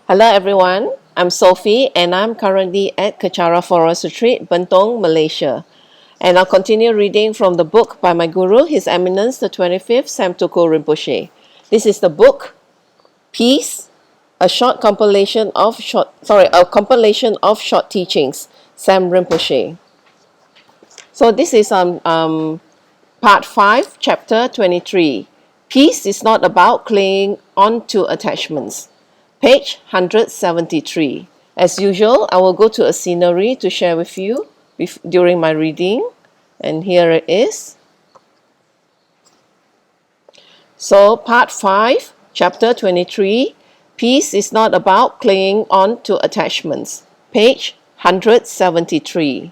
Hello everyone, I'm Sophie and I'm currently at Kechara Forest Retreat, Bentong, Malaysia. And I'll continue reading from the book by my guru, His Eminence the 25th Sam Tuku Rinpoche. This is the book Peace, a compilation of short teachings, Sam Rinpoche. So this is part 5, chapter 23. Peace is not about clinging on to attachments. Page 173. As usual, I will go to a scenery to share with you during my reading. And here it is. So, part 5, chapter 23. Peace is not about clinging on to attachments. Page 173.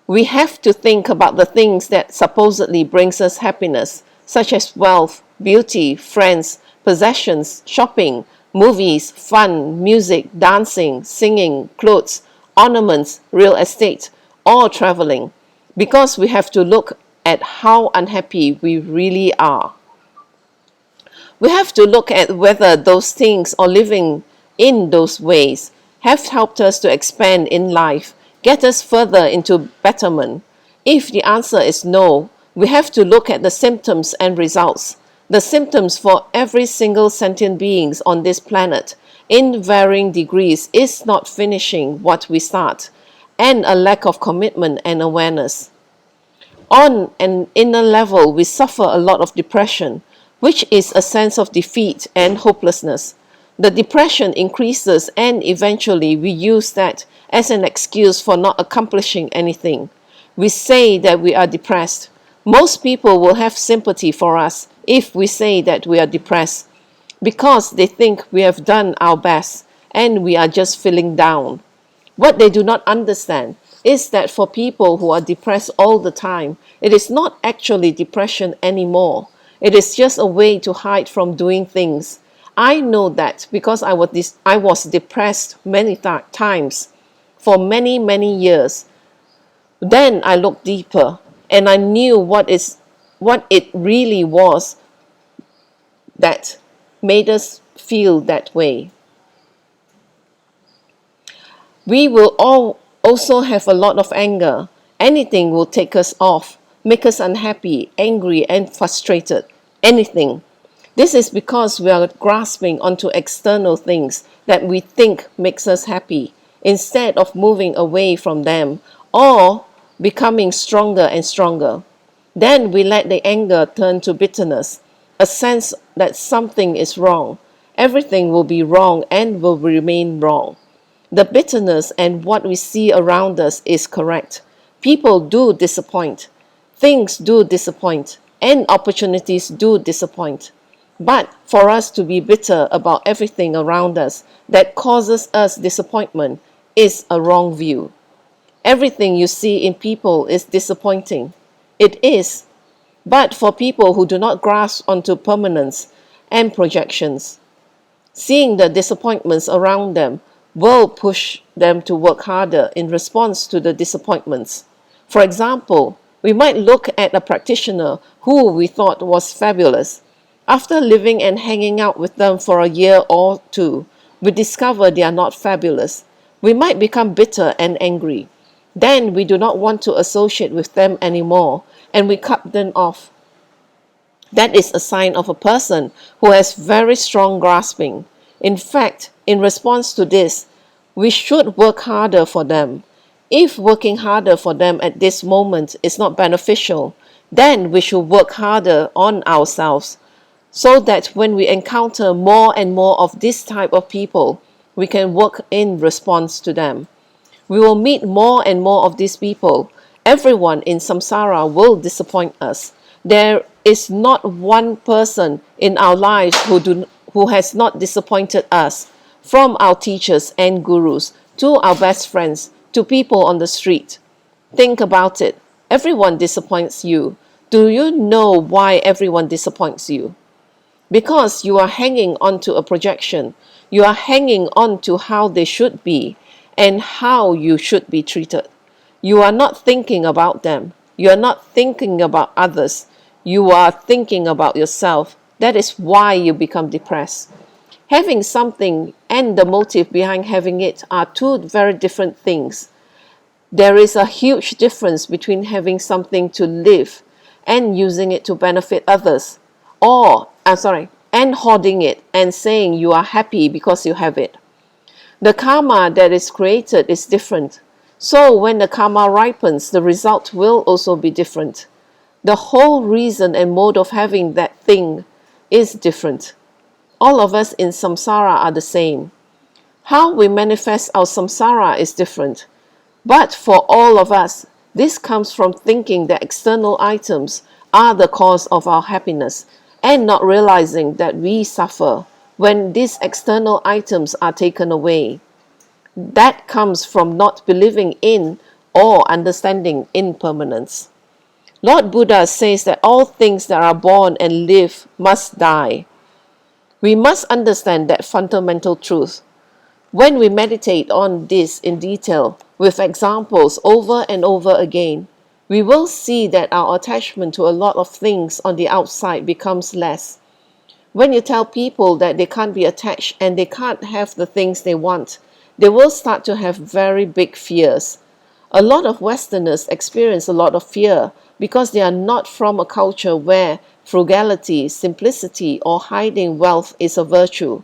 We have to think about the things that supposedly brings us happiness, such as wealth, beauty, friends, possessions, shopping, movies, fun, music, dancing, singing, clothes, ornaments, real estate, or traveling, because we have to look at how unhappy we really are. We have to look at whether those things or living in those ways have helped us to expand in life, get us further into betterment. If the answer is no, we have to look at the symptoms and results. The symptoms for every single sentient beings on this planet, in varying degrees, is not finishing what we start, and a lack of commitment and awareness. On an inner level, we suffer a lot of depression, which is a sense of defeat and hopelessness. The depression increases, and eventually we use that as an excuse for not accomplishing anything. We say that we are depressed. Most people will have sympathy for us if we say that we are depressed, because they think we have done our best and we are just feeling down. What they do not understand is that for people who are depressed all the time, it is not actually depression anymore. It is just a way to hide from doing things. I know that because I was depressed many times for many, many years. Then I looked deeper and I knew what it really was that made us feel that way. We will all also have a lot of anger. Anything will take us off, make us unhappy, angry, and frustrated. Anything. This is because we are grasping onto external things that we think makes us happy, instead of moving away from them or becoming stronger and stronger. Then we let the anger turn to bitterness, a sense that something is wrong. Everything will be wrong and will remain wrong. The bitterness and what we see around us is correct. People do disappoint. Things do disappoint. And opportunities do disappoint. But for us to be bitter about everything around us that causes us disappointment is a wrong view. Everything you see in people is disappointing. It is. But for people who do not grasp onto permanence and projections, seeing the disappointments around them will push them to work harder in response to the disappointments. For example, we might look at a practitioner who we thought was fabulous. After living and hanging out with them for a year or two, we discover they are not fabulous. We might become bitter and angry. Then we do not want to associate with them anymore, and we cut them off. That is a sign of a person who has very strong grasping. In fact, in response to this, we should work harder for them. If working harder for them at this moment is not beneficial, then we should work harder on ourselves, so that when we encounter more and more of this type of people, we can work in response to them. We will meet more and more of these people. Everyone in samsara will disappoint us. There is not one person in our lives who has not disappointed us, from our teachers and gurus to our best friends to people on the street. Think about it. Everyone disappoints you. Do you know why everyone disappoints you? Because you are hanging on to a projection. You are hanging on to how they should be and how you should be treated. You are not thinking about them. You are not thinking about others. You are thinking about yourself. That is why you become depressed. Having something and the motive behind having it are two very different things. There is a huge difference between having something to live and using it to benefit others, and hoarding it and saying you are happy because you have it. The karma that is created is different. So when the karma ripens, the result will also be different. The whole reason and mode of having that thing is different. All of us in samsara are the same. How we manifest our samsara is different. But for all of us, this comes from thinking that external items are the cause of our happiness and not realizing that we suffer when these external items are taken away. That comes from not believing in or understanding impermanence. Lord Buddha says that all things that are born and live must die. We must understand that fundamental truth. When we meditate on this in detail, with examples over and over again, we will see that our attachment to a lot of things on the outside becomes less. When you tell people that they can't be attached and they can't have the things they want, they will start to have very big fears. A lot of Westerners experience a lot of fear because they are not from a culture where frugality, simplicity, or hiding wealth is a virtue.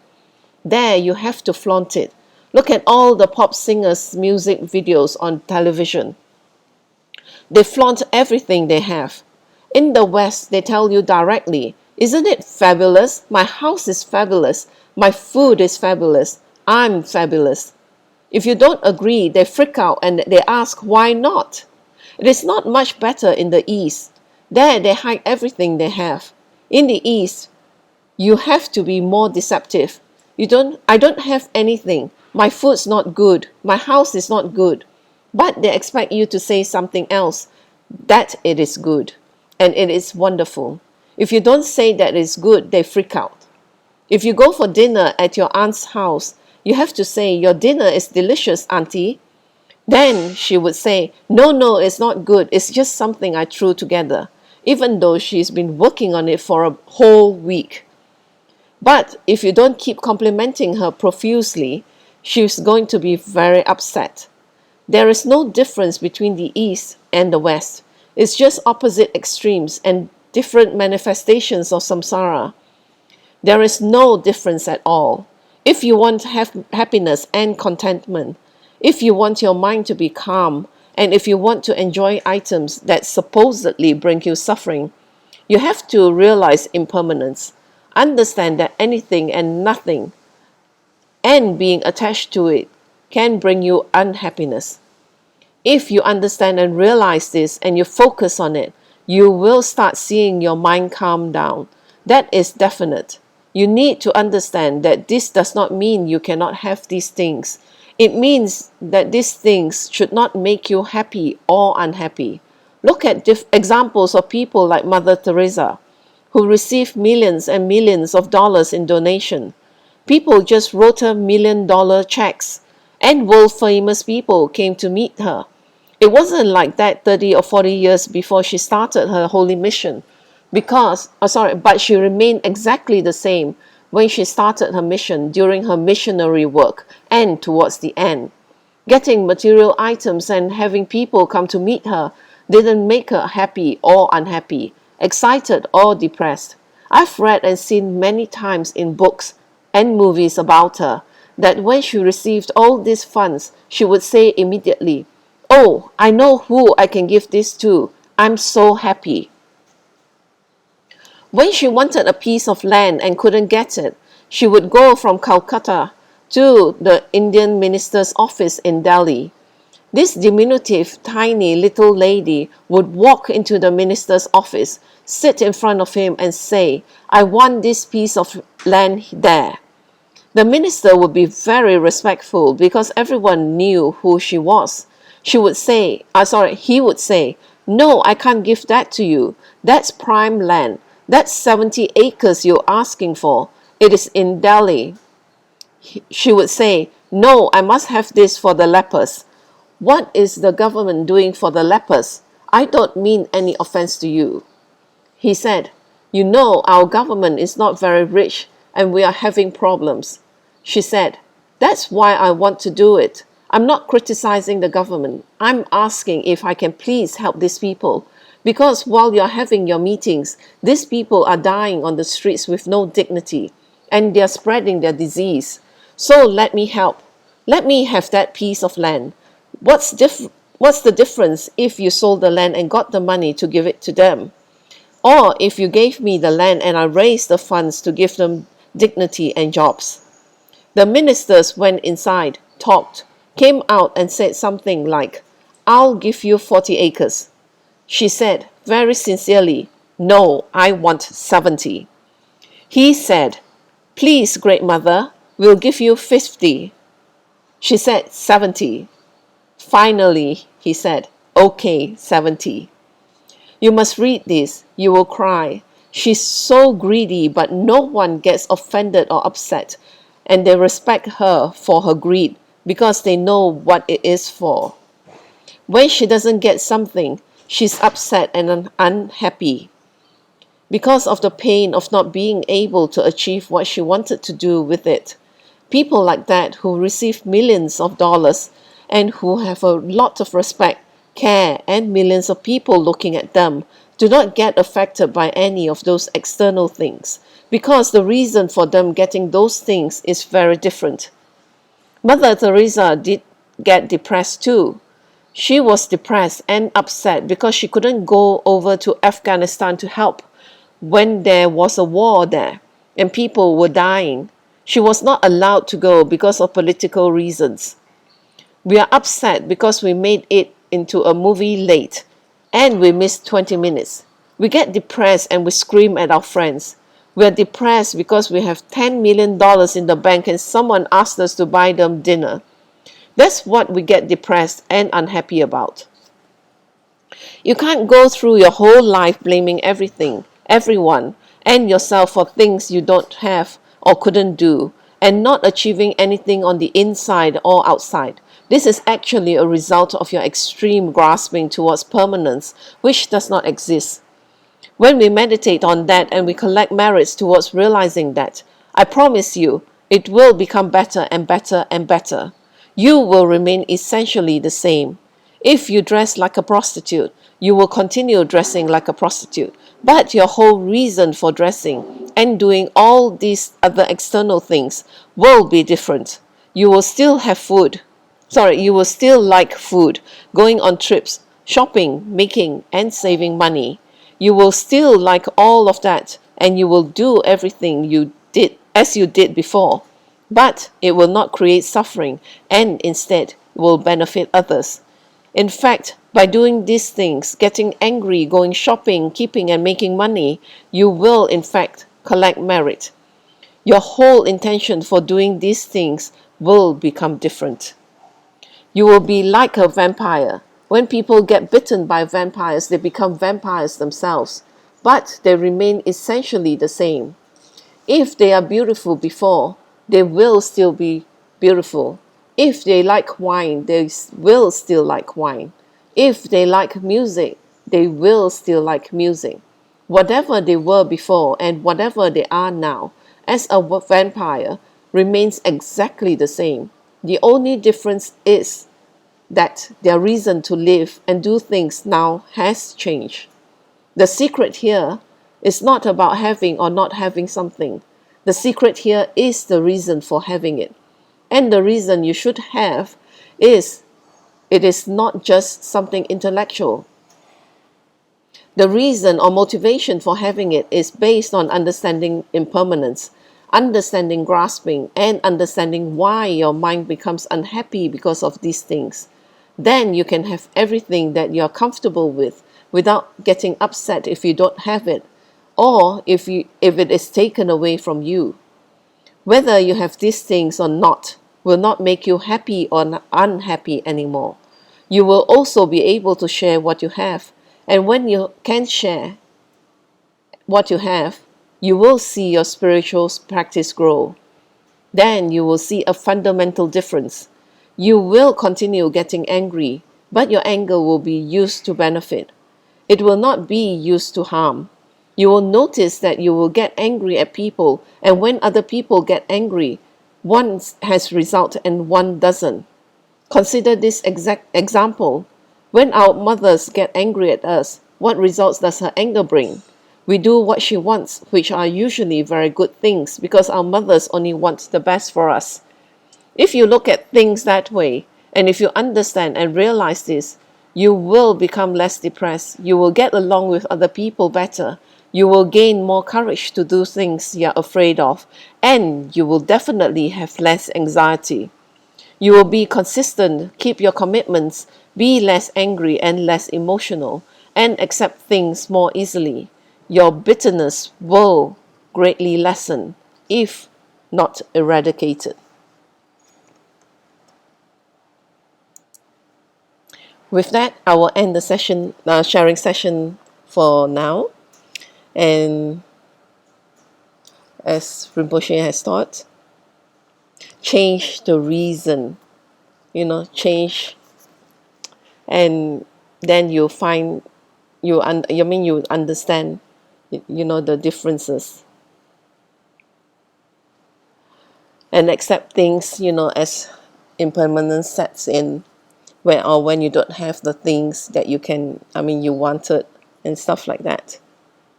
There you have to flaunt it. Look at all the pop singers' music videos on television. They flaunt everything they have. In the West, they tell you directly, isn't it fabulous? My house is fabulous. My food is fabulous. I'm fabulous. If you don't agree, they freak out and they ask why not. It is not much better in the East. There they hide everything they have. In the East, you have to be more deceptive. I don't have anything. My food's not good. My house is not good. But they expect you to say something else, that it is good and it is wonderful. If you don't say that it is good, they freak out. If you go for dinner at your aunt's house, you have to say, your dinner is delicious, auntie. Then she would say, no, it's not good. It's just something I threw together, even though she's been working on it for a whole week. But if you don't keep complimenting her profusely, she's going to be very upset. There is no difference between the East and the West. It's just opposite extremes and different manifestations of samsara. There is no difference at all. If you want to have happiness and contentment, if you want your mind to be calm, and if you want to enjoy items that supposedly bring you suffering, you have to realize impermanence. Understand that anything and nothing and being attached to it can bring you unhappiness. If you understand and realize this and you focus on it, you will start seeing your mind calm down. That is definite. You need to understand that this does not mean you cannot have these things. It means that these things should not make you happy or unhappy. Look at examples of people like Mother Teresa, who received millions and millions of dollars in donation. People just wrote her $1 million checks, and world-famous people came to meet her. It wasn't like that 30 or 40 years before she started her holy mission, but she remained exactly the same when she started her mission during her missionary work and towards the end. Getting material items and having people come to meet her didn't make her happy or unhappy, excited or depressed. I've read and seen many times in books and movies about her that when she received all these funds, she would say immediately, "Oh, I know who I can give this to. I'm so happy." When she wanted a piece of land and couldn't get it, she would go from Calcutta to the Indian minister's office in Delhi. This diminutive, tiny little lady would walk into the minister's office, sit in front of him and say, "I want this piece of land there." The minister would be very respectful because everyone knew who she was. He would say, "No, I can't give that to you. That's prime land. That's 70 acres you're asking for. It is in Delhi." She would say, "No, I must have this for the lepers." "What is the government doing for the lepers? I don't mean any offense to you." He said, "You know, our government is not very rich. and we are having problems. She said, "That's why I want to do it. I'm not criticizing the government. I'm asking if I can please help these people. Because while you're having your meetings, these people are dying on the streets with no dignity, and they're spreading their disease. So let me help. Let me have that piece of land. What's the difference if you sold the land and got the money to give it to them? Or if you gave me the land and I raised the funds to give them dignity and jobs?" The ministers went inside, talked, came out and said something like, "I'll give you 40 acres. She said, very sincerely, "No, I want 70. He said, "Please, Great Mother, we'll give you 50. She said, 70. Finally, he said, "Okay, 70. You must read this. You will cry. She's so greedy, but no one gets offended or upset, and they respect her for her greed because they know what it is for. When she doesn't get something, she's upset and unhappy because of the pain of not being able to achieve what she wanted to do with it. People like that who receive millions of dollars and who have a lot of respect, care, and millions of people looking at them do not get affected by any of those external things because the reason for them getting those things is very different. Mother Teresa did get depressed too. She was depressed and upset because she couldn't go over to Afghanistan to help when there was a war there and people were dying. She was not allowed to go because of political reasons. We are upset because we made it into a movie late and we missed 20 minutes. We get depressed and we scream at our friends. We are depressed because we have $10 million in the bank and someone asked us to buy them dinner. That's what we get depressed and unhappy about. You can't go through your whole life blaming everything, everyone, and yourself for things you don't have or couldn't do, and not achieving anything on the inside or outside. This is actually a result of your extreme grasping towards permanence, which does not exist. When we meditate on that and we collect merits towards realizing that, I promise you, it will become better and better and better. You will remain essentially the same. If you dress like a prostitute, you will continue dressing like a prostitute. But your whole reason for dressing and doing all these other external things will be different. You will still have food. You will still like food, going on trips, shopping, making, and saving money. You will still like all of that, and you will do everything you did as you did before. But it will not create suffering, and instead will benefit others. In fact, by doing these things, getting angry, going shopping, keeping and making money, you will in fact collect merit. Your whole intention for doing these things will become different. You will be like a vampire. When people get bitten by vampires, they become vampires themselves, but they remain essentially the same. If they are beautiful before, they will still be beautiful. If they like wine, they will still like wine. If they like music, they will still like music. Whatever they were before and whatever they are now, as a vampire, remains exactly the same. The only difference is that their reason to live and do things now has changed. The secret here is not about having or not having something. The secret here is the reason for having it. And the reason you should have is it is not just something intellectual. The reason or motivation for having it is based on understanding impermanence, understanding grasping, and understanding why your mind becomes unhappy because of these things. Then you can have everything that you're comfortable with without getting upset if you don't have it, or if it is taken away from you. Whether you have these things or not will not make you happy or unhappy anymore. You will also be able to share what you have, and when you can share what you have, you will see your spiritual practice grow. Then you will see a fundamental difference. You will continue getting angry, but your anger will be used to benefit. It will not be used to harm. You will notice that you will get angry at people, and when other people get angry, one has result and one doesn't. Consider this exact example. When our mothers get angry at us, what results does her anger bring? We do what she wants, which are usually very good things because our mothers only want the best for us. If you look at things that way, and if you understand and realize this, you will become less depressed. You will get along with other people better. You will gain more courage to do things you're afraid of, and you will definitely have less anxiety. You will be consistent, keep your commitments, be less angry and less emotional, and accept things more easily. Your bitterness will greatly lessen, if not eradicated. With that, I will end the session, sharing session for now. And as Rinpoche has taught, change the reason, change, and then you'll find you understand, the differences, and accept things, as impermanence sets in, when you don't have the things that you wanted and stuff like that.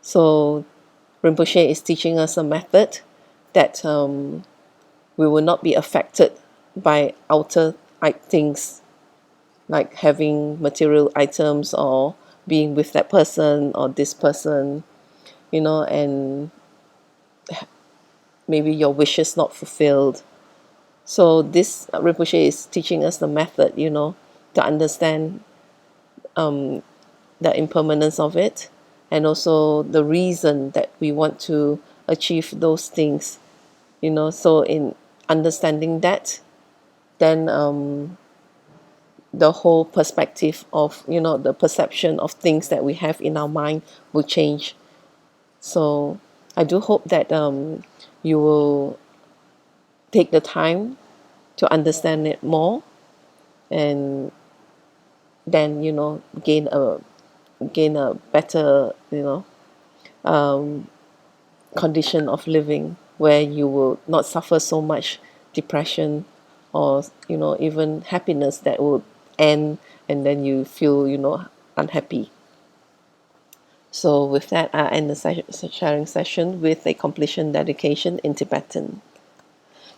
So Rinpoche is teaching us a method that we will not be affected by outer things, like having material items or being with that person or this person, and maybe your wishes not fulfilled. So this Rinpoche is teaching us the method, to understand the impermanence of it, and also the reason that we want to achieve those things. So in understanding that, then the whole perspective of, the perception of things that we have in our mind will change. So I do hope that you will take the time to understand it more, and then gain a better condition of living, where you will not suffer so much depression, or even happiness that will end, and then you feel unhappy. So with that, I end the sharing session with a completion dedication in Tibetan.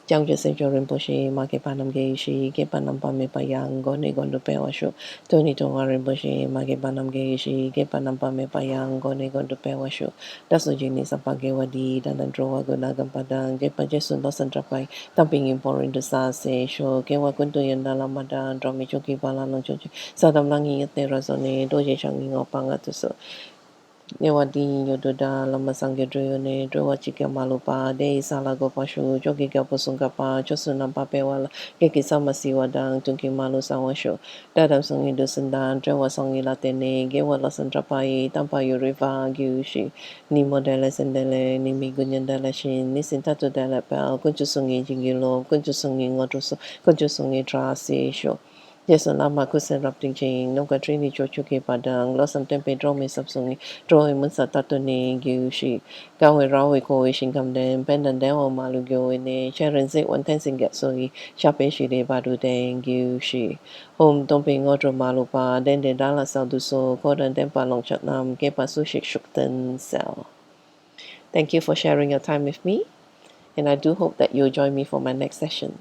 Jiang Jue Se Jo Rinpoche, Ma Ke Panam Ge Shi, Ke Panam Pa Me Pa Yang, Gone Gondo Pe Wa Shu, Toni Tonga Rinpoche, Ma Ke Panam Ge Shi, Ke Panam Pa Me Pa Yang, Gone Gondo Pe Wa Shu, Daso Jini Sapa Ge Wadi, Danan Drowa Guna Gampadang, Ke Pa Jesun Dosan Trapai, Tamping in Porin de Sa Se Sho, Ke Wa Kunto Yanda Lamadan, Dromi Choki Pala Long Chochi, Sadam Langi Yate Razone, Doje Changi Ngopanga Tuso. Newadi Yododa Lama Sangye Droyone, Drowa Chika Malupa, De Salago Pashu, Jogi Gapusungapa, Josunampa Pewala, Geki Samasi Wadang, Tunki Malu Sawasho, Dadam Songi Dusundan, Drowa Songi Latene, Gewa Lasantrapai, Tampa Yuriva, Gyushi, Ni Modeles and Dele, Nimi Gunyandala Shin, Nisintatu Dele Pel, Kunchusungi Jingilo, Kunchusungi Ngotroso, Kunchusungi Trasi Sho. Yes, lama kusen rapting ching, no katrini chochuke padang, losam tempe drome subsungi, droe munsa tatone, gyushi, gawe rawe koe shinkam den, pendan deo malugyo ine, sharon zik one tensing get soi, shape shide badu den, gyushi, home dumping otro malupa, den de dala salduso, kodan dempa long chatnam, gepa sushik shukten sell. Thank you for sharing your time with me, and I do hope that you'll join me for my next session.